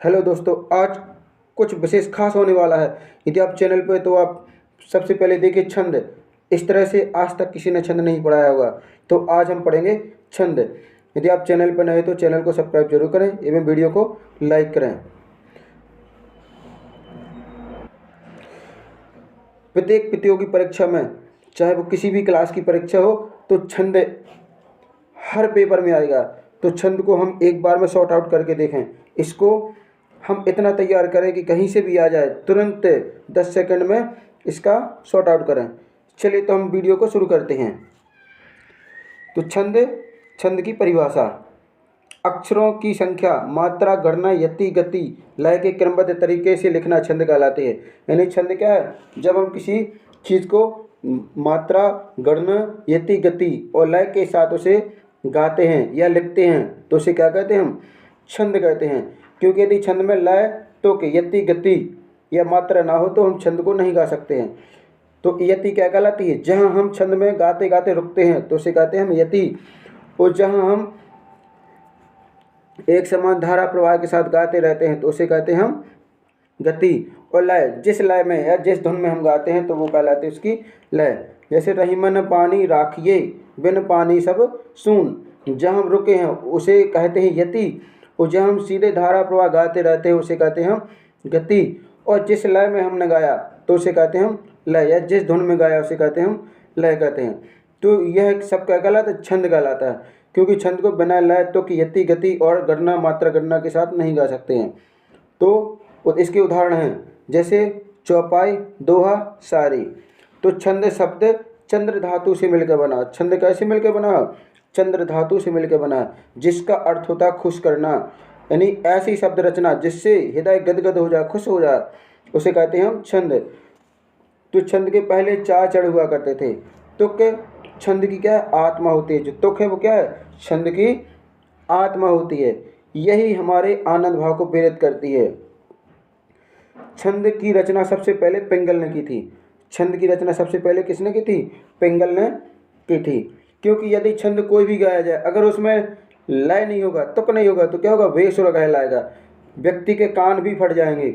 Hello दोस्तों, आज कुछ विशेष खास होने वाला है। यदि आप चैनल पे तो आप सबसे पहले देखिए छंद। इस तरह से आज तक किसी ने छंद नहीं पढ़ाया होगा, तो आज हम पढ़ेंगे छंद। यदि आप चैनल पर नए हैं तो चैनल को सब्सक्राइब जरूर करें एवं वीडियो को लाइक करें। प्रत्येक प्रतियोगी परीक्षा में, चाहे वो किसी भी क्लास की परीक्षा हो, तो छंद हर पेपर में आएगा। तो छंद को हम एक बार में सॉर्ट आउट करके देखें। इसको हम इतना तैयार करें कि कहीं से भी आ जाए, तुरंत 10 सेकंड में इसका सॉर्ट आउट करें। चलिए तो हम वीडियो को शुरू करते हैं। तो छंद, छंद की परिभाषा: अक्षरों की संख्या, मात्रा, गणना, यति, गति, लय के क्रमबद्ध तरीके से लिखना छंद कहलाते हैं। यानी छंद क्या है? जब हम किसी चीज़ को मात्रा, गणना, यति, गति और लय के साथ उसे गाते हैं या लिखते हैं तो उसे क्या कहते हैं? हम छंद कहते हैं। क्योंकि यदि छंद में लय, तुक, यति, गति या मात्रा ना हो तो हम छंद को नहीं गा सकते हैं। तो यति क्या कहलाती है? जहाँ हम छंद में गाते गाते रुकते हैं तो उसे कहते हैं हम यति। और जहाँ हम एक समान धारा प्रवाह के साथ गाते रहते हैं तो उसे कहते हैं हम गति। और लय, जिस लय में या जिस धुन में हम गाते हैं तो वो कहलाती है उसकी लय। जैसे रहीमन पानी राखिए, बिन पानी सब सून, जहाँ हम रुके हैं उसे कहते हैं यति। और जहाँ हम सीधे धारा प्रवाह गाते रहते हैं उसे कहते हैं हम गति। और जिस लय में हमने गाया तो उसे कहते हैं हम लय, या जिस धुन में गाया उसे कहते हैं हम लय कहते हैं। तो यह सब क्या कहलाता है? छंद कहलाता है। क्योंकि छंद को बिना लय, तुक, यति, गति और गणना, मात्रा, गणना के साथ नहीं गा सकते हैं। तो इसके उदाहरण हैं जैसे चौपाई, दोहा, शायरी। तो छंद शब्द चंद्र धातु से मिलकर बना। छंद कैसे मिलकर बना? चंद्र धातु से मिलकर बना, जिसका अर्थ होता है खुश करना। यानी ऐसी शब्द रचना जिससे हृदय गदगद हो जाए, खुश हो जाए, उसे कहते हैं हम छंद। तो छंद के पहले 4 चढ़ हुआ करते थे। तुक छंद की क्या है? आत्मा होती है। जो तुक है वो क्या है? छंद की आत्मा होती है। यही हमारे आनंद भाव को प्रेरित करती है। छंद की रचना सबसे पहले पिंगल ने की थी। छंद की रचना सबसे पहले किसने की थी? पिंगल ने की थी। क्योंकि यदि छंद कोई भी गाया जाए, अगर उसमें लय नहीं होगा, तुक नहीं होगा, तो क्या होगा? बेसुरा कहलाएगा। व्यक्ति के कान भी फट जाएंगे।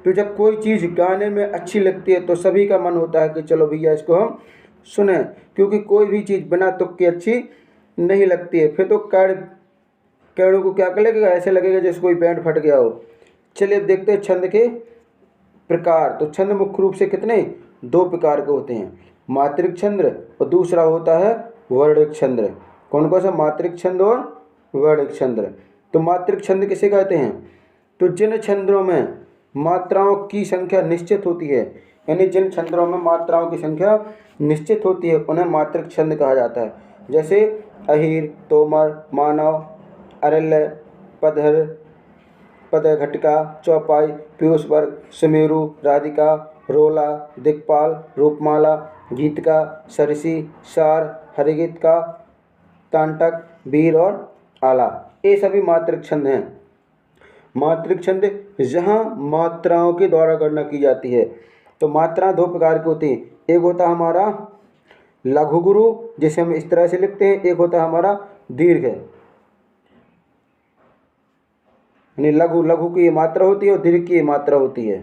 तो जब कोई चीज़ गाने में अच्छी लगती है तो सभी का मन होता है कि चलो भैया इसको हम सुने। क्योंकि कोई भी चीज़ बिना तुक की अच्छी नहीं लगती है। फिर तो कैड़ों को क्या लगेगा? ऐसे लगेगा जैसे कोई बैंड फट गया हो। चलिए अब देखते हैं छंद के प्रकार। तो छंद मुख्य रूप से कितने? 2 प्रकार के होते हैं, मात्रिक छंद और दूसरा होता है वर्णिक छंद। कौन कौन सा? मात्रिक छंद और वर्णिक छंद। तो मात्रिक छंद किसे कहते हैं? तो जिन छंदों में मात्राओं की संख्या निश्चित होती है, यानी जिन छंदों में मात्राओं की संख्या निश्चित होती है उन्हें मात्रिक छंद कहा जाता है। जैसे अहीर, तोमर, मानव, अरल्य, पदहर, पदघटिका, चौपाई, पीयूष वर्ग, सुमेरु, राधिका, रोला, दिक्पाल, रूपमाला, गीतिका, सरसी, सार, हरिगीतिका, तांटक, वीर और आला, ये सभी मात्रिक छंद हैं। मात्रिक छंद जहाँ मात्राओं के द्वारा गणना की जाती है। तो मात्रा 2 प्रकार की होती हैं। एक होता है हमारा लघु गुरु, जिसे हम इस तरह से लिखते हैं। एक होता है हमारा दीर्घ, यानी लघु की ये मात्रा होती है और दीर्घ की ये मात्रा होती है।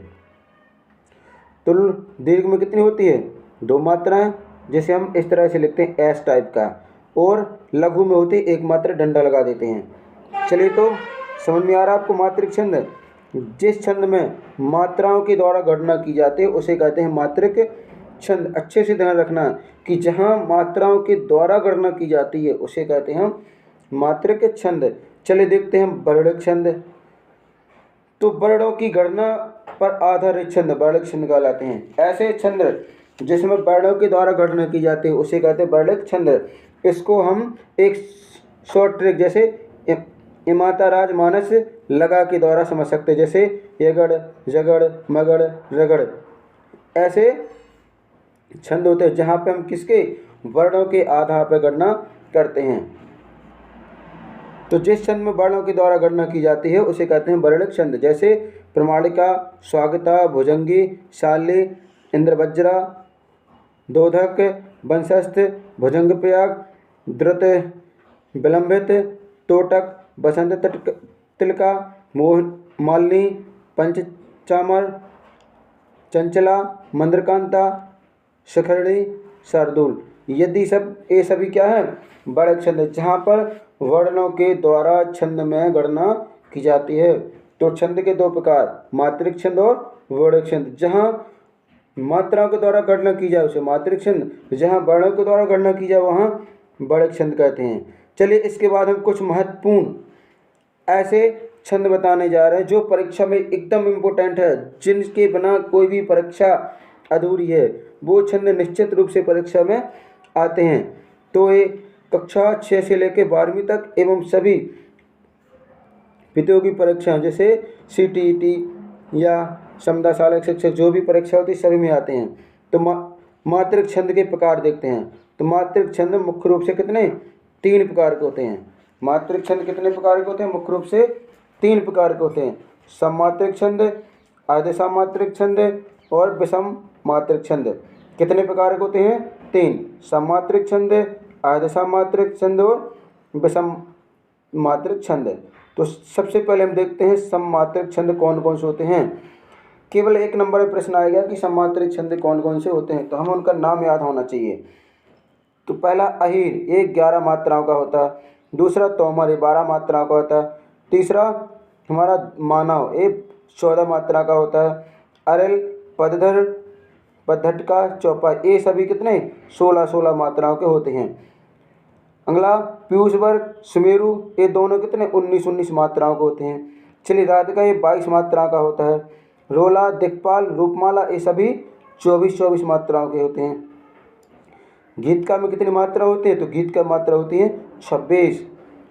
तो दीर्घ में कितनी होती है? 2 मात्राएं, जिसे हम इस तरह से लिखते हैं एस टाइप का। और लघु में होती है 1 मात्रा, डंडा लगा देते हैं। चलिए तो समझ में आ रहा है आपको मात्रिक छंद? जिस छंद में मात्राओं के द्वारा गणना की जाती है उसे कहते हैं मात्रिक छंद। अच्छे से ध्यान रखना कि जहाँ मात्राओं के द्वारा गणना की जाती है उसे कहते हैं हम मात्रिक छंद। चलिए देखते हैं वर्णिक छंद। तो वर्णों की गणना पर आधारित छंद वर्णिक छंद कहलाते हैं। ऐसे छंद जिसमें वर्णों के द्वारा गणना की जाती है उसे कहते हैं वर्णिक छंद। इसको हम एक शॉर्ट ट्रिक जैसे इमाता राज मानस लगा के द्वारा समझ सकते हैं। जैसे यगड़, जगड़, मगड़, रगड़, ऐसे छंद होते हैं जहाँ पे हम किसके? वर्णों के आधार पर गणना करते हैं। तो जिस छंद में वर्णों के द्वारा गणना की जाती है उसे कहते हैं वर्णिक छंद। जैसे प्रमाणिका, स्वागता, भुजंगी, शाल्य, इंद्रवज्रा, दोधक, वंशस्थ, भुजंग प्रयाग, द्रुत, विलंबित, तोटक, बसंत तिलका, मोह मालिनी, पंचचामर, चंचला, मंद्रकांता, शिखरणी, शार्दूल। यदि सब ये सभी क्या है वर्णक छंद है, जहाँ पर वर्णों के द्वारा छंद में गणना की जाती है। तो छंद के दो प्रकार, मात्रिक छंद और वर्णक छंद। जहाँ मात्राओं के द्वारा गणना की जाए उसे मात्रिक छंद, जहाँ वर्णों के द्वारा गणना की जाए वहाँ वर्णक छंद कहते हैं। चलिए इसके बाद हम कुछ महत्वपूर्ण ऐसे छंद बताने जा रहे हैं जो परीक्षा में एकदम इम्पोर्टेंट है, जिनके बिना कोई भी परीक्षा अधूरी है। वो छंद निश्चित रूप से परीक्षा में आते हैं। तो ये कक्षा 6 से लेकर 12वीं तक एवं सभी प्रतियोगी परीक्षाएं जैसे CTET या समता सहायक शिक्षक जो भी परीक्षा होती है सभी में आते हैं। तो मात्रिक छंद के प्रकार देखते हैं। तो मात्रिक छंद मुख्य रूप से कितने 3 प्रकार के होते हैं। मात्रिक छंद कितने प्रकार के होते हैं? मुख्य रूप से 3 प्रकार के होते हैं। सममात्रिक छंद, अर्धसमात्रिक छंद और विषम मात्रिक छंद। कितने प्रकार के होते हैं? 3। सममात्रिक छंद, अर्धसमात्रिक छंद और विषम मात्रिक छंद। तो सबसे पहले हम देखते हैं सममात्रिक छंद कौन कौन से होते हैं। केवल 1 नंबर में प्रश्न आएगा कि सममात्रिक छंद कौन कौन से होते हैं, तो हमें उनका नाम याद होना चाहिए। तो पहला अहीर, ये 11 मात्राओं का होता है। दूसरा तोमर, ये 12 मात्राओं का होता है। तीसरा हमारा मानव, ये 14 मात्रा का होता है। अरेल, पदधर, पद्धटका, चौपाई, ये सभी कितने 16-16 मात्राओं के होते हैं। अगला पीयूष वर्ग, सुमेरु, ये दोनों कितने 19-19 मात्राओं के होते हैं। चलिए राधिका, ये 22 मात्राओं का होता है। रोला, दिक्पाल, रूपमाला, ये सभी 24-24 मात्राओं के होते हैं। गीतका में कितनी मात्रा होती है? तो गीत का मात्रा होती है 26।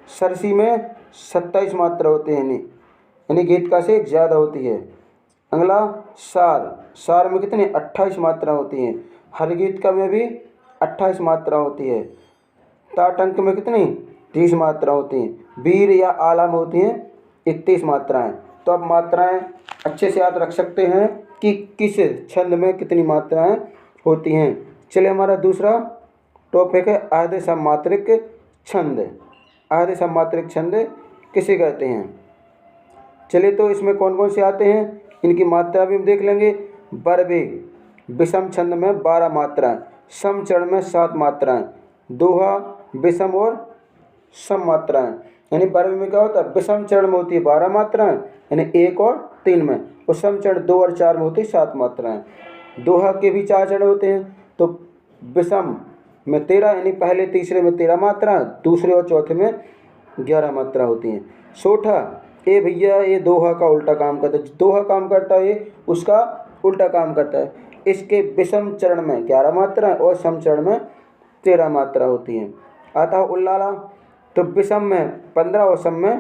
सरसी में 27 मात्रा होते हैं, यानी गीतका से एक ज़्यादा होती है। अगला सार, सार में कितनी 28 मात्रा होती हैं। हर गीतका में भी 28 मात्रा होती है। ताटंक में कितनी 30 मात्रा होती हैं। वीर या आला में होती हैं 31 मात्राएं। तो अब मात्राएं अच्छे से याद रख सकते हैं कि किस छंद में कितनी मात्राएं होती हैं। चलिए हमारा दूसरा टॉपिक है अर्धसमात्रिक छंद। अर्धसमात्रिक छंद किसे कहते हैं? चलिए तो इसमें कौन कौन से आते हैं, इनकी मात्रा भी हम देख लेंगे। बरबेग, विषम छंद में 12 मात्राएं, समचरण में 7 मात्राएं, दोहा, विषम और सम मात्राएं। यानी बरबेग में क्या होता है, विषम चरण में होती है 12 मात्राएं, यानी 1 और 3 में, और सम चरण 2 और 4 में होती है 7 मात्राएं। दोहा के भी 4 चरण होते हैं। तो विषम में 13, यानी पहले तीसरे में 13 मात्रा, दूसरे और चौथे में 11 मात्रा होती हैं। सोठा, ए भैया ये दोहा का उल्टा काम करता है। दोहा काम करता है ये उसका उल्टा काम करता है। इसके विषम चरण में 11 मात्रा और सम चरण में 13 मात्रा होती हैं। आता है उल्लाला, तो विषम में 15 और सम में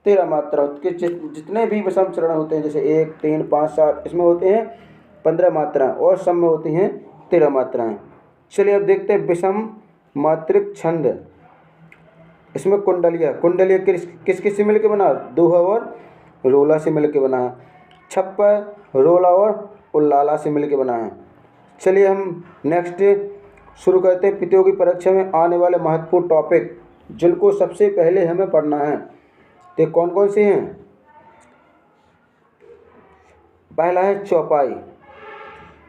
13 मात्रा होती है। जितने भी विषम चरण होते हैं जैसे 1, 3, 5, 7, इसमें होते हैं 15 मात्रा और सम में होती हैं 13 मात्राएं। चलिए अब देखते हैं विषम मात्रिक छंद। इसमें कुंडलिया, कुंडलिया किस किस से मिलकर बना? दोहा और रोला से मिलकर बना है। छप्पा रोला और उल्लाला से मिलकर बना है। चलिए हम नेक्स्ट शुरू करते हैं प्रतियोगी परीक्षा में आने वाले महत्वपूर्ण टॉपिक, जिनको सबसे पहले हमें पढ़ना है। तो कौन कौन से हैं? पहला है चौपाई।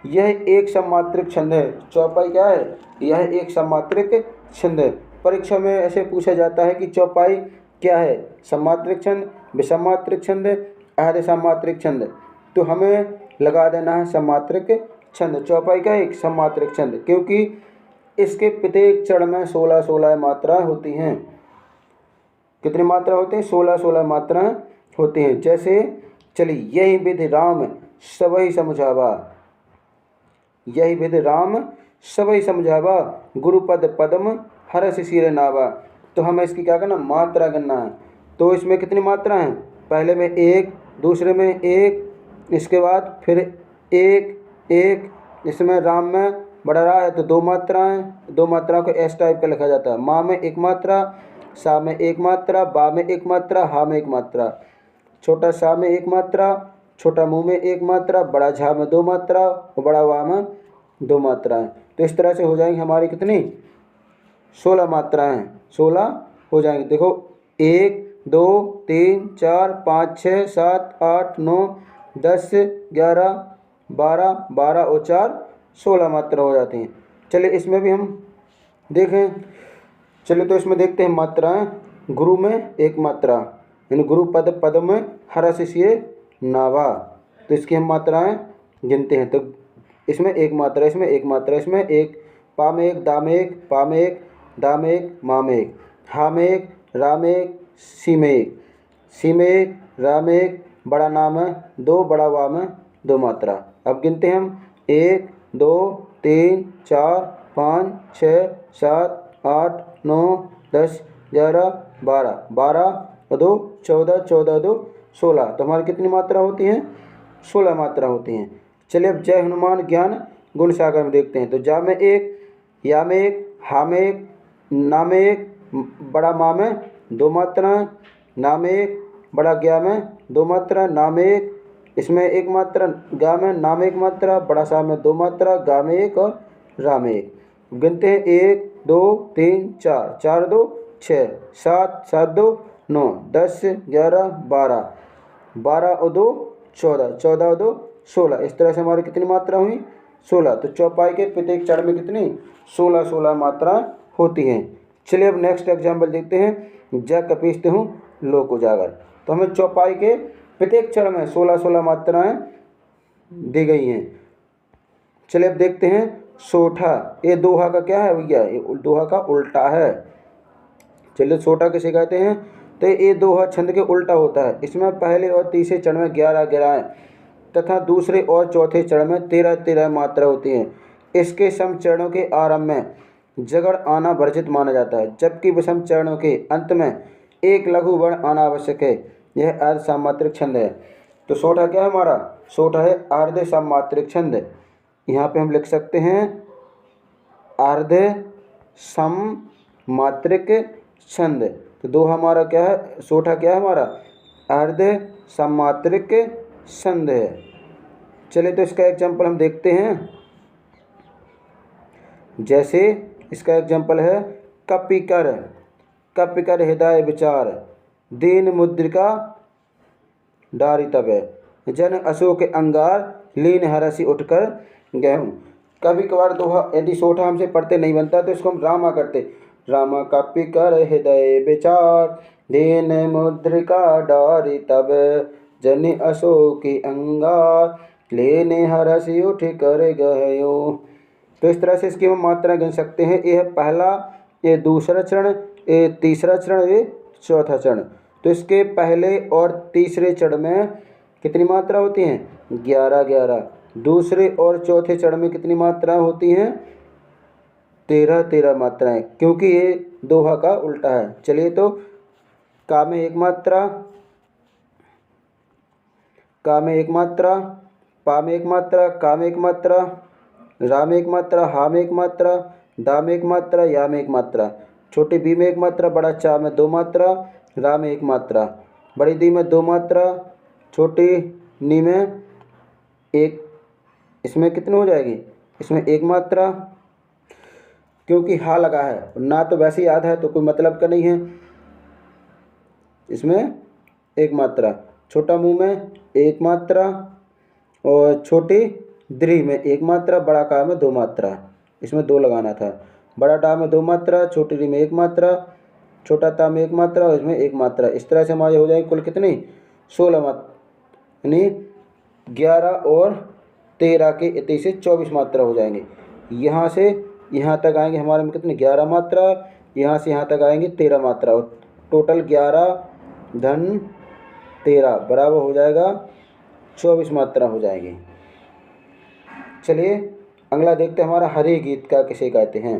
यह एक सममात्रिक छंद है। चौपाई क्या है? यह एक सममात्रिक छंद है। परीक्षा में ऐसे पूछा जाता है कि चौपाई क्या है? सममात्रिक छंद, विषममात्रिक छंद, अर्धसमात्रिक छंद। तो हमें लगा देना है सममात्रिक छंद। चौपाई का एक सममात्रिक छंद, क्योंकि इसके प्रत्येक चरण में 16-16 मात्राएं होती हैं। कितनी मात्रा होती हैं? 16-16 मात्राएं होती हैं। जैसे चलिए, यही विधि राम सबई समझावा, यही विधि राम सबई समझावा, गुरुपद पद्म हरस सिर नावा। तो हमें इसकी क्या करना? मात्रा करना है। तो इसमें कितनी मात्रा हैं? पहले में 1, दूसरे में 1, इसके बाद फिर 1, इसमें राम में बड़ा रहा है तो 2 मात्राएं, 2 मात्राओं को एस टाइप का लिखा जाता है। माँ में 1 मात्रा, सा में 1 मात्रा, बा में 1 मात्रा, हा में 1 मात्रा, छोटा सा में 1 मात्रा, छोटा मुँह में 1 मात्रा, बड़ा झा में 2 मात्रा और बड़ा वाह में 2 मात्राएं। तो इस तरह से हो जाएंगी हमारी कितनी 16 मात्राएं, 16 हो जाएंगी। देखो 1, 2 3 4 5 6 7 8 9 10 11 12 12 और 4 16 मात्रा हो जाती हैं। चलिए इसमें भी हम देखें। चलिए तो इसमें देखते हैं मात्राएं। गुरु में एक मात्रा, यानी गुरु पद, पद में हरा शिष्य नावा, तो इसकी हम मात्राएं गिनते हैं। तो इसमें एक मात्रा, इसमें एक मात्रा, इसमें एक, पा में एक, दा में एक, पा में एक, दा में एक, मा में एक, हा में एक, रा में एक, सी में एक, सी में एक, रा में एक, बड़ा नाम है 2, बड़ा वा में 2 मात्रा। अब गिनते हैं हम 1 2 3 4 5 6 7 8 9 10 11 12, 12 और 2 14, 14 2 16, तो हमारी कितनी मात्रा होती हैं? 16 मात्रा होती हैं। चलिए अब जय हनुमान ज्ञान गुण सागर में देखते हैं। तो जा में एक, या में एक, हा में एक, ना में एक, बड़ा मा में 2 मात्राएं, ना में एक, बड़ा ज्ञा में 2 मात्रा, ना में एक, इसमें एक मात्रा, गा में, ना में एक मात्रा, बड़ा सा में 2 मात्रा, गा में एक और रा में एक। गिनते हैं 1 2 3 4, 4 2 6 7, 7 2 9 10 11 12, 12 और 2 14, 14 और 2 16। इस तरह से हमारी कितनी मात्रा हुई? 16। तो चौपाई के प्रत्येक चरण में कितनी? 16 16 मात्राएं होती हैं। चलिए अब नेक्स्ट एग्जाम्पल देखते हैं। ज कपीसते हूँ लोक उजागर। तो हमें चौपाई के प्रत्येक चरण में 16 16 मात्राएं दी गई हैं। चलिए अब देखते हैं सोठा। ये दोहा का क्या है भैया? ये दोहा का उल्टा है। चलिए सोठा किसे कहते हैं? तो ये दोहा छंद के उल्टा होता है। इसमें पहले और तीसरे चरण में 11 गिराएं तथा दूसरे और चौथे चरण में 13 13 मात्रा होती हैं। इसके सम चरणों के आरंभ में जगड़ आना वर्जित माना जाता है, जबकि विषम चरणों के अंत में एक लघु वर्ण आना आवश्यक है। यह अर्ध सामात्रिक छंद है। तो सोठा क्या है हमारा? सोठा है अर्ध सामात्रिक छंद। यहाँ पे हम लिख सकते हैं अर्ध सममात्रिक छंद। तो दोहा हमारा क्या है? सोठा क्या है हमारा? अर्ध सममात्रिक छंद है। चलिए तो इसका एग्जाम्पल हम देखते हैं। जैसे इसका एग्जाम्पल है कपिकर, कपिकर हृदय विचार, दीन मुद्रिका डारी तबे, जन अशोक अंगार, लीन हरसी उठकर गेहूँ। कभी कभार दोहा यदि सोठा हमसे पढ़ते नहीं बनता तो इसको हम रामा करते। रामा कपिकर हृदय विचार, दीन मुद्रिका डारी तब, जन अशोक अंगार, लेने हरसी उठ कर गयो। तो इस तरह से इसकी हम मात्रा गिन सकते हैं। ये है पहला, ये दूसरा चरण, ये तीसरा चरण, ये चौथा चरण। तो इसके पहले और तीसरे चरण में कितनी मात्रा होती हैं? 11 11। दूसरे और चौथे चरण में कितनी मात्राएं होती हैं? 13 13 मात्राएं, क्योंकि ये दोहा का उल्टा है। चलिए तो का में एक मात्रा, का में एक मात्रा, पा में एक मात्रा, का में एक मात्रा, रा में एक मात्रा, हा में एक मात्रा, दा में एक मात्रा, या में एक मात्रा, छोटी बी में एक मात्रा, बड़ा चा में 2 मात्रा, रा में एक मात्रा, बड़ी दी में 2 मात्रा, छोटी नी में एक, इसमें कितनी हो जाएगी? इसमें एक मात्रा, क्योंकि हा लगा है, ना तो वैसे याद है तो कोई मतलब का नहीं है। इसमें एक मात्रा, छोटा मुंह में एक मात्रा और छोटी द्री में एक मात्रा, बड़ा का में 2 मात्रा, इसमें 2 लगाना था। बड़ा डा में 2 मात्रा, छोटी री में एक मात्रा, छोटा ता में एक मात्रा और इसमें एक मात्रा। इस तरह से हमारे हो जाएगी कुल कितनी? 16 मात्रा, यानी 11 और 13 के इतने से 24 मात्रा हो जाएंगे। यहाँ से यहाँ तक आएंगे हमारे में कितनी? 11 मात्रा। यहाँ से यहाँ तक आएंगे 13 मात्रा, और टोटल 11 धन 13 बराबर हो जाएगा 24 मात्रा हो जाएगी। चलिए अगला देखते हैं हमारा हरि गीतिका किसे कहते हैं।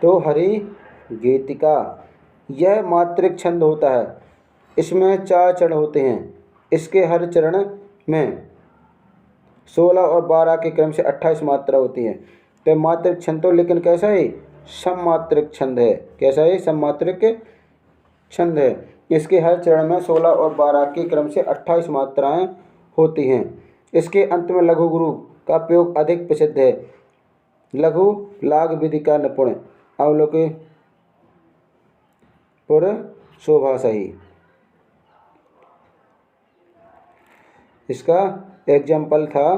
तो हरि गीतिका यह मात्रिक छंद होता है। इसमें 4 चरण होते हैं। इसके हर चरण में 16 और 12 के क्रम से 28 मात्रा होती है। तो मात्रिक छंद तो, लेकिन कैसा है? सममात्रिक छंद है। कैसा है? सममात्रिक छंद है। इसके हर चरण में 16 और 12 के क्रम से 28 मात्राएं होती हैं। इसके अंत में लघु गुरु का प्रयोग अधिक प्रसिद्ध है। लघु लाग विधि का निपुण अवलोके पुर शोभा सही। इसका एग्जाम्पल था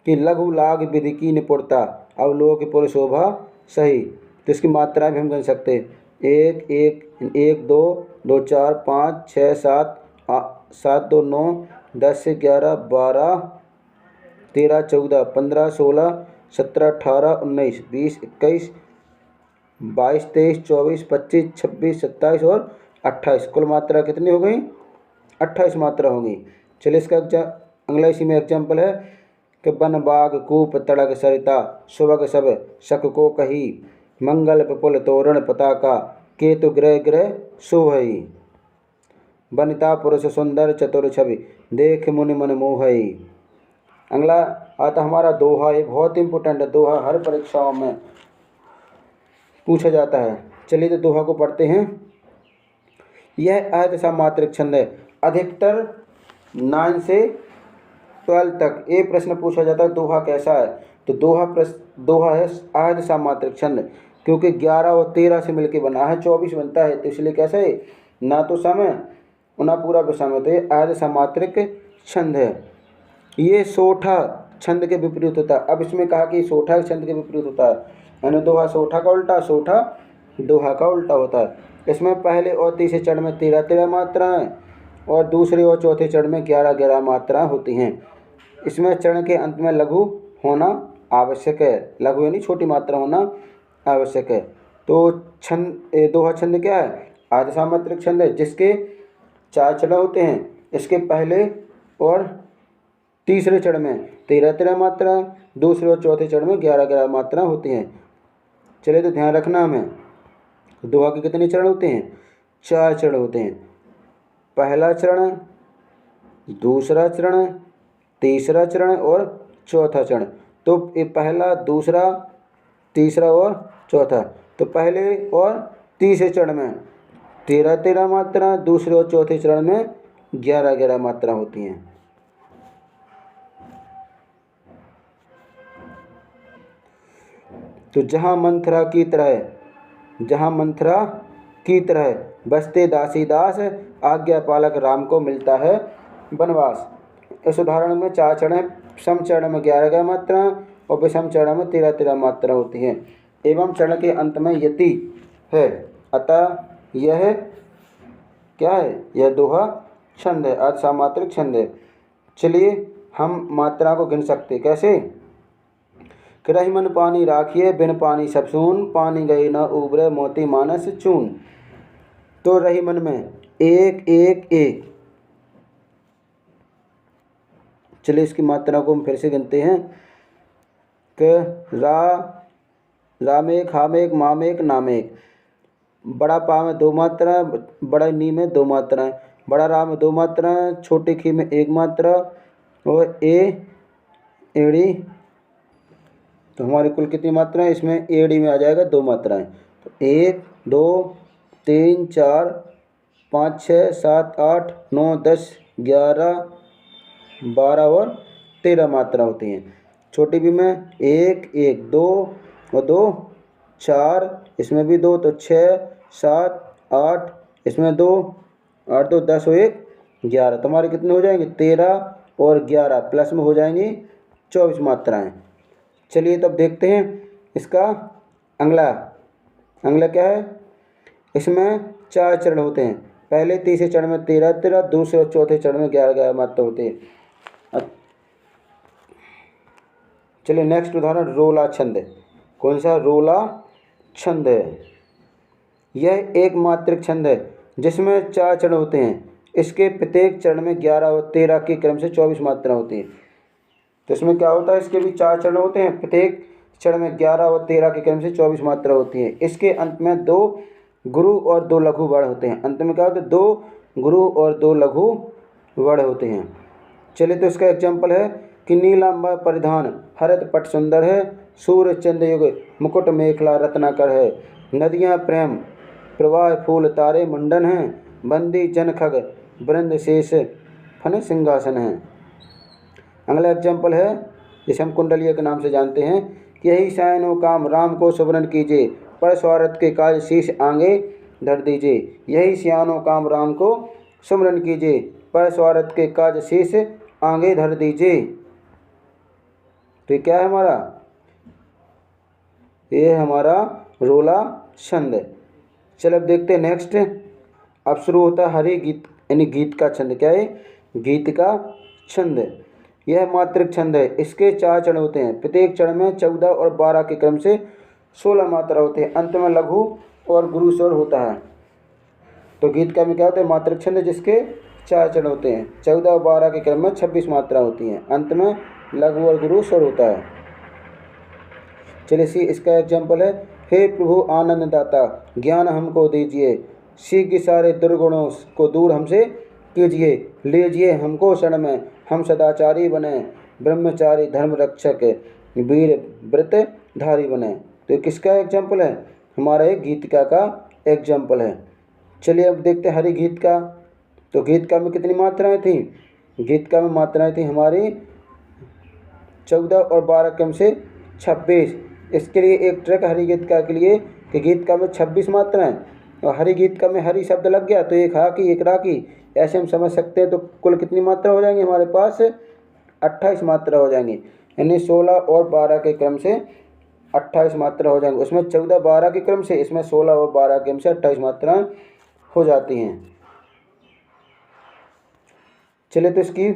कि लघु लाग विधि की निपुणता अवलोक पुर शोभा सही। तो इसकी मात्रा भी हम गिन सकते हैं, एक एक एक दो दो चार पाँच छः सात सात दो नौ 10 से 11 12 13 14 15 16 17 18 19 20 21 22 23 24 25 26 27 और 28। कुल मात्रा कितनी हो गई? 28 मात्रा होगी। चलिए इसका अगला इसी में एग्जाम्पल है कि बन बाग कूप तड़क सरिता सुबह सब शक को कही मंगल प्रफुल्ल तोरण पताका केतु ग्रह ग्रह शोभई बनिता पुरुष सुंदर चतुर छवि देख मुनि मन मोहई। अगला आता हमारा दोहा। ये बहुत इंपॉर्टेंट है, दोहा हर परीक्षाओं में पूछा जाता है। चलिए तो दोहा को पढ़ते हैं। यह अर्ध मात्रिक छंद है, अधिकतर 9 से 12 तक ये प्रश्न पूछा जाता है दोहा कैसा है। तो दोहा है अर्ध सामात्रिक छंद, क्योंकि 11 और 13 से मिलकर बना है, 24 बनता है। तो इसलिए कैसे, ना तो समय ना पूरा विषम है, तो ये अर्ध सामात्रिक छंद है। ये सोठा छंद के विपरीत होता है। अब इसमें कहा कि सोठा छंद के विपरीत होता है, यानी दोहा सोठा का उल्टा, सोठा दोहा का उल्टा होता है। इसमें पहले और तीसरे चरण में 13 मात्राएं और दूसरे और चौथे चरण में 11 मात्राएं होती हैं। इसमें चरण के अंत में लघु होना आवश्यक है, लघु यानी छोटी मात्रा होना आवश्यक है। तो दोहा छंद क्या है? आधि सामात्रिक छंद है, जिसके 4 चरण होते हैं। इसके पहले और तीसरे चरण में 13 मात्राएं, दूसरे और चौथे चरण में 11 मात्राएं होती हैं। चलिए तो ध्यान रखना हमें, दोहा के कितने चरण होते हैं? 4 चरण होते हैं। पहला चरण, दूसरा चरण, तीसरा चरण और चौथा चरण। तो ये पहला, दूसरा, तीसरा और चौथा। तो पहले और तीसरे चरण में 13 मात्रा, दूसरे और चौथे चरण में 11 मात्रा होती हैं। तो जहाँ मंथरा की तरह बसते दासी दास आज्ञा पालक राम को मिलता है वनवास। इस उदाहरण में 4 चरण, सम चरण में 11 मात्रा और विषम चरण में 13 मात्रा होती हैं, एवं चरण के अंत में यति है। अतः यह क्या है? यह दोहा छंद है, अर्ध सामात्रिक छंद है। चलिए हम मात्रा को गिन सकते, कैसे? कि रही मन पानी राखिए बिन पानी सब सून पानी गई न उबरे मोती मानस चून। तो रही मन में एक एक एक। चलिए इसकी मात्रा को हम फिर से गिनते हैं कि रामेक हामेक मामेक नामेक। बड़ा पा में 2 मात्रा, बड़ा नी में 2 मात्राएं, बड़ा रा में 2 मात्राएं, छोटी खी में 1 मात्रा और एड़ी। तो हमारी कुल कितनी मात्राएं? इसमें एड़ी में आ जाएगा 2 मात्राएं। तो 1 2 3 4 5 6 7 8 9 10 11 12 और 13 मात्रा होती हैं। छोटी भी में 1 1 2 और 2 4, इसमें भी 2, तो 6 7 8, इसमें 2 8 2 10 और 1 11। तो हमारे कितने हो जाएंगे? 13 और 11 प्लस में हो जाएंगी 24 मात्राएं। चलिए तब देखते हैं इसका अगला क्या है? इसमें 4 चरण होते हैं। पहले तीसरे चरण में 13 दूसरे और चौथे चरण में 11 मात्रा होती है। चलिए नेक्स्ट उदाहरण रोला छंद है। कौन सा? रोला छंद है। यह एक मात्रिक छंद है जिसमें 4 चरण होते हैं। इसके प्रत्येक चरण में 11 और 13 के क्रम से 24 मात्रा होती है। तो इसमें क्या होता है? इसके भी 4 चरण होते हैं, प्रत्येक चरण में 11 और 13 के क्रम से 24 मात्रा होती है। इसके अंत में 2 गुरु और 2 लघु वर्ण होते हैं। अंत में क्या होता है? 2 गुरु और 2 लघु वर्ण होते हैं। चलिए तो इसका एग्जाम्पल है कि नीलांबर परिधान हरित पट सुंदर है, सूर्य चंद्र युग मुकुट मेखला रत्नाकर है, नदियाँ प्रेम प्रवाह फूल तारे मुंडन हैं, बंदी जन खग वृंद शेष फन सिंहासन है। अगला एग्जाम्पल है जिसे हम कुंडलिया के नाम से जानते हैं कि यही सायनो काम राम को सुवर्ण कीजिए, पर स्वार्थ के काज शीश आगे धर दीजिए। यही सियानो काम राम को सुमरन कीजिए, पर स्वार्थ के काज शीश आगे धर दीजिए। तो ये क्या है हमारा, ये है हमारा रोला छंद। चल अब देखते हैं नेक्स्ट। अब शुरू होता है हरि गीत, यानी गीत का छंद। क्या है, गीत का छंद। यह मात्रिक छंद है। इसके 4 चरण होते हैं। प्रत्येक चरण में 14 और 12 के क्रम से 16 मात्रा होते हैं। अंत में लघु और गुरु स्वर होता है। तो गीत का में क्या होता है, मात्रिक छंद जिसके 4 चरण होते हैं। 14 और 12 के क्रम में 26 मात्रा होती हैं। अंत में लघु और गुरु स्वर होता है। चलिए इसका एग्जाम्पल है, हे प्रभु आनंद दाता ज्ञान हमको दीजिए, शीघ्र सारे दुर्गुणों को दूर हमसे कीजिए, लीजिए हमको शरण में, हम सदाचारी बने, ब्रह्मचारी धर्म रक्षक, वीर व्रत धारी बने। तो किसका एग्जाम्पल है, हमारा एक गीतिका का एग्जाम्पल है। चलिए अब देखते हैं हरि गीत का। तो गीतका में कितनी मात्राएं थी, गीतका में मात्राएं थी हमारी 14 और 12 क्रम से 26। इसके लिए एक ट्रैक हरि गीतका के लिए कि गीतका में 26 मात्राएं और हरि गीतका में हरि शब्द लग गया तो एक हाकी एक राकी, ऐसे हम समझ सकते हैं। तो कुल कितनी मात्रा हो जाएंगी हमारे पास, 28 मात्रा हो जाएंगी। यानी 16 और 12 के क्रम से 28 मात्रा हो जाएंगी। उसमें 14 12 के क्रम से, इसमें 16 और 12 के क्रम से 28 मात्राएं हो जाती हैं। चलिए तो इसकी,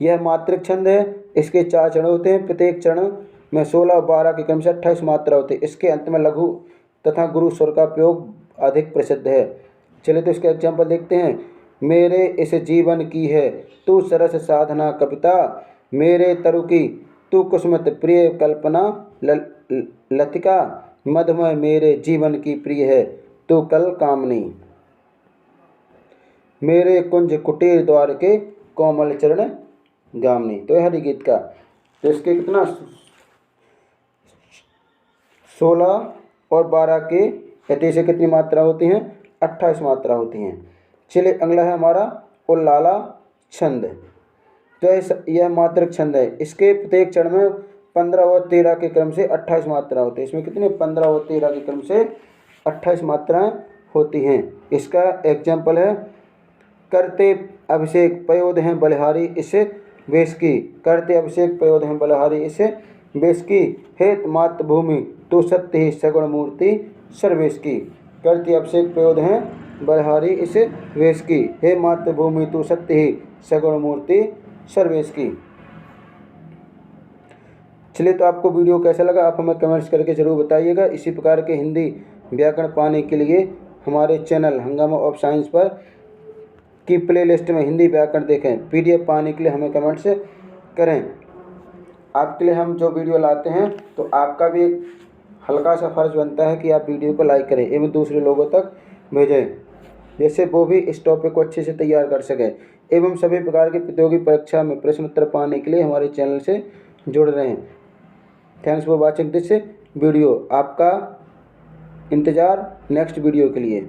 यह मात्रिक छंद है। इसके 4 चरण होते हैं। प्रत्येक चरण में 16 और 12 के क्रम से 28 मात्रा होती है। इसके अंत में लघु तथा गुरु स्वर का प्रयोग अधिक प्रसिद्ध है। चलिए तो इसका एग्जाम्पल देखते हैं। मेरे इस जीवन की है तू सरस साधना कविता, मेरे तरु की तू कुसुमत प्रिय कल्पना लतिका, मधुमय मेरे जीवन की प्रिय है तू कल कामनी, मेरे कुंज कुटीर द्वार के कोमल चरण गामनी। तो हरि गीत का, तो इसके कितना 16 और 12 के यति से कितनी मात्रा होती हैं, 28 मात्रा होती हैं। चलिए अगला है हमारा उल्लाला छंद। तो यह मात्रिक छंद है। इसके प्रत्येक चरण में 15 और 13 के क्रम से 28 मात्रा होती है। इसमें कितने 15 और 13 के क्रम से 28 मात्राएं होती हैं। इसका एग्जाम्पल है, करते अभिषेक पयोध हैं बलिहारी इसे वेश की, करते अभिषेक पयोध हैं बलिहारी इसे वेश की, हेत मातृभूमि तू सत्य ही सगुण मूर्ति सर्वेश की, करते अभिषेक पयोध हैं बलिहारी इसे वेश की, हे मातृभूमि तू सत्य ही सगुण मूर्ति सर्वेश की। चलिए तो आपको वीडियो कैसा लगा आप हमें कमेंट्स करके ज़रूर बताइएगा। इसी प्रकार के हिंदी व्याकरण पाने के लिए हमारे चैनल हंगामा ऑफ साइंस पर की प्लेलिस्ट में हिंदी व्याकरण देखें। पीडीएफ पाने के लिए हमें कमेंट्स करें। आपके लिए हम जो वीडियो लाते हैं तो आपका भी एक हल्का सा फर्ज बनता है कि आप वीडियो को लाइक करें एवं दूसरे लोगों तक भेजें, जैसे वो भी इस टॉपिक को अच्छे से तैयार कर सकें। एवं सभी प्रकार की प्रतियोगी परीक्षा में प्रश्न उत्तर पाने के लिए हमारे चैनल से जुड़ रहें। Thanks for watching this video. आपका इंतज़ार नेक्स्ट वीडियो के लिए।